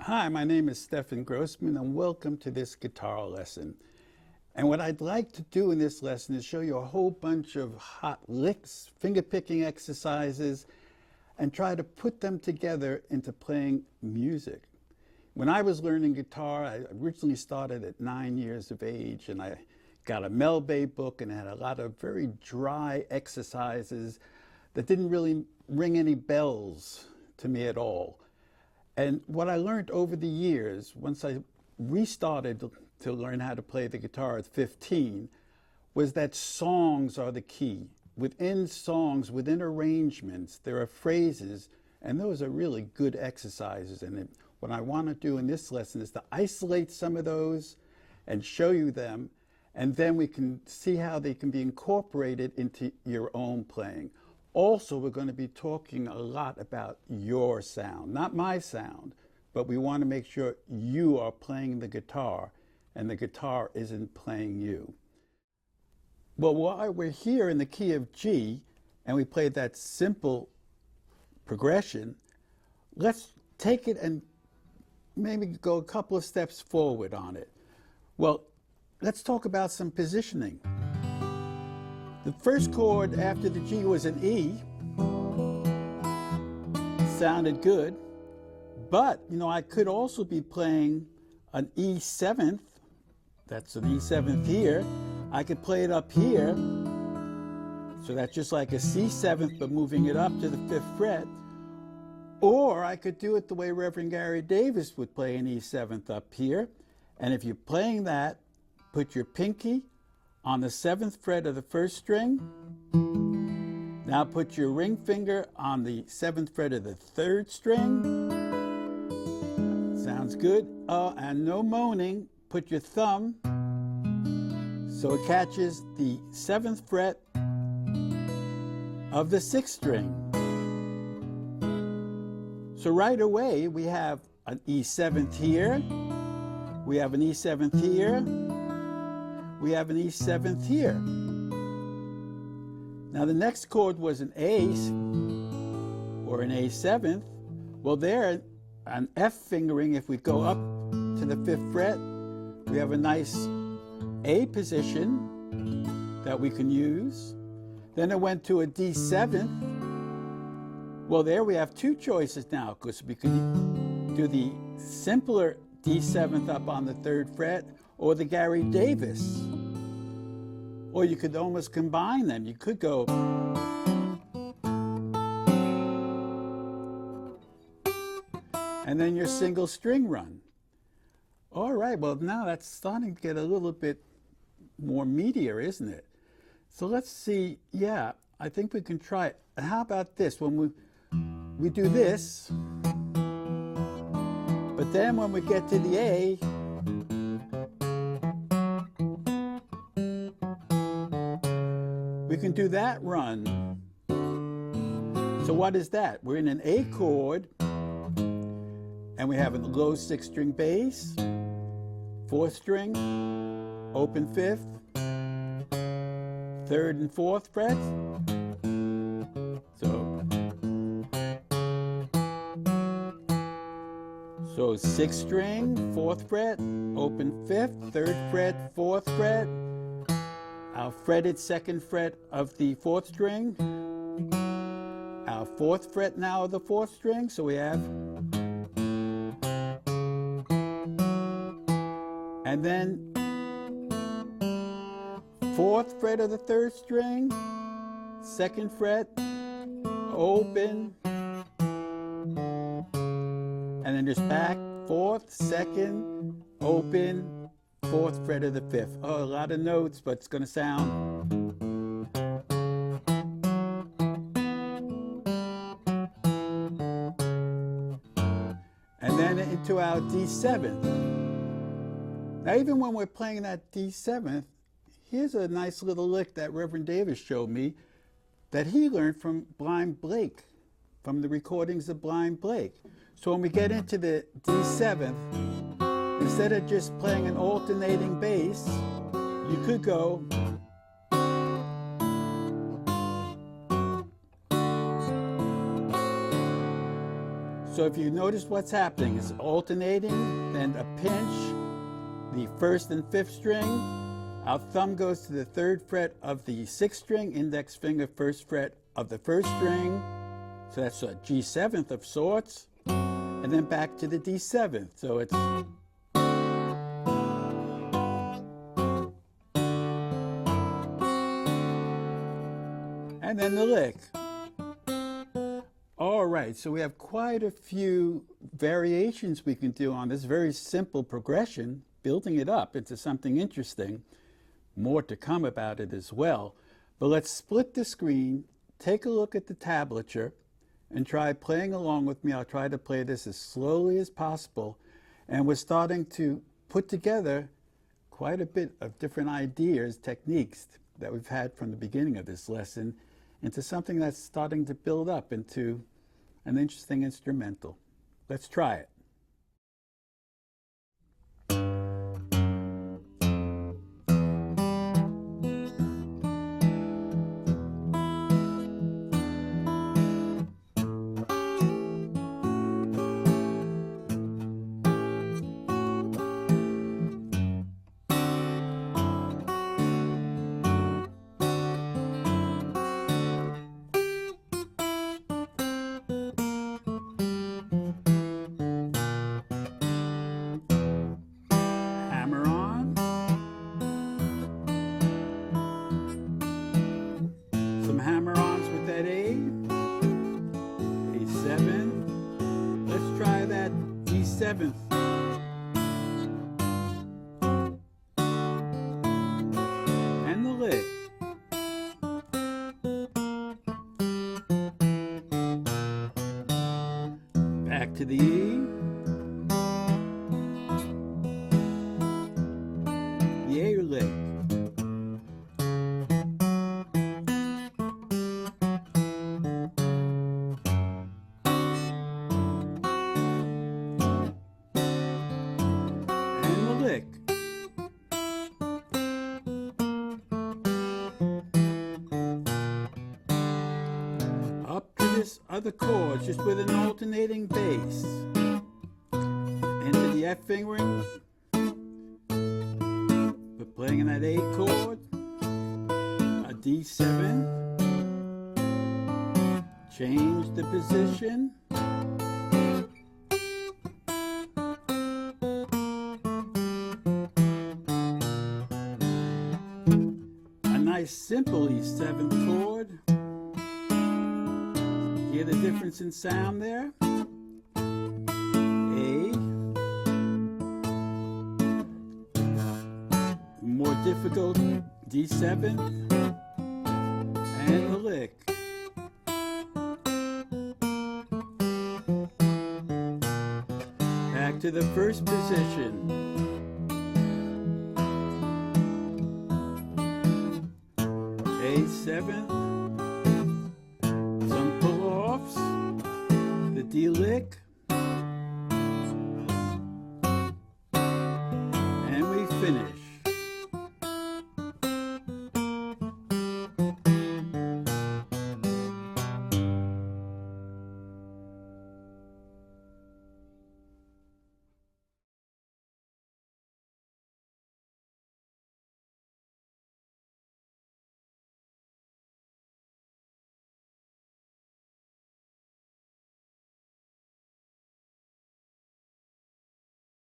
Hi, my name is Stefan Grossman and welcome to this guitar lesson. And what I'd like to do in this lesson is show you a whole bunch of hot licks, finger picking exercises, and try to put them together into playing music. When I was learning guitar, I originally started at 9 years of age, and I got a Mel Bay book and it had a lot of very dry exercises that didn't really ring any bells to me at all. And what I learned over the years, once I restarted to learn how to play the guitar at 15, was that songs are the key. Within songs, within arrangements, there are phrases, and those are really good exercises. And what I want to do in this lesson is to isolate some of those and show you them, and then we can see how they can be incorporated into your own playing. Also, we're going to be talking a lot about your sound, not my sound, but we want to make sure you are playing the guitar and the guitar isn't playing you. Well, while we're here in the key of G and we played that simple progression, let's take it and maybe go a couple of steps forward on it. Well, let's talk about some positioning. The first chord after the G was an E. Sounded good, but I could also be playing an E7th. That's an E7th here. I could play it up here, so that's just like a C7th, but moving it up to the 5th fret. Or I could do it the way Reverend Gary Davis would play an E7th up here. And if you're playing that, put your pinky on the 7th fret of the 1st string. Now put your ring finger on the 7th fret of the 3rd string. Sounds good. And no moaning. Put your thumb so it catches the 7th fret of the 6th string. So right away we have an E7th here. We have an E7th here. We have an E7th here. Now the next chord was an A or an A7th. Well, there, an F fingering, if we go up to the 5th fret, we have a nice A position that we can use. Then it went to a D7th. Well, there we have two choices now, because we can do the simpler D7th up on the 3rd fret, or the Gary Davis. Or you could almost combine them. You could go and then your single string run. All right, well now that's starting to get a little bit more meatier, isn't it? So let's see, yeah, I think we can try it. How about this? When we do this, but then when we get to the A, we can do that run. So what is that? We're in an A chord, and we have a low 6th string bass, 4th string, open 5th, 3rd and 4th frets. So 6th string, 4th fret, open 5th, 3rd fret, 4th fret, our fretted 2nd fret of the 4th string, our 4th fret now of the 4th string, so we have, and then 4th fret of the 3rd string, 2nd fret, open, and then just back, 4th, 2nd, open, 4th fret of the 5th. Oh, a lot of notes, but it's going to sound. And then into our D7th. Now, even when we're playing that D7th, here's a nice little lick that Reverend Davis showed me that he learned from Blind Blake, from the recordings of Blind Blake. So when we get into the D7th, instead of just playing an alternating bass, you could go So if you notice what's happening, it's alternating, then a pinch, the 1st and 5th string, our thumb goes to the 3rd fret of the 6th string, index finger 1st fret of the 1st string, so that's a G7th of sorts, and then back to the D7th, so it's and then the lick. All right, so we have quite a few variations we can do on this very simple progression, building it up into something interesting. More to come about it as well. But let's split the screen, take a look at the tablature, and try playing along with me. I'll try to play this as slowly as possible. And we're starting to put together quite a bit of different ideas, techniques that we've had from the beginning of this lesson into something that's starting to build up into an interesting instrumental. Let's try it. Some hammer-ons with that A, A7. Let's try that D7th. And the lick. Back to the E. The A lick. Up to this other chord, just with an alternating bass. Into the F fingerings, but playing in that A chord, a D7, change the position. Nice simple E7 chord. Hear the difference in sound there? A. More difficult D7 and the lick. Back to the first position. A7, some pull-offs, the D lick,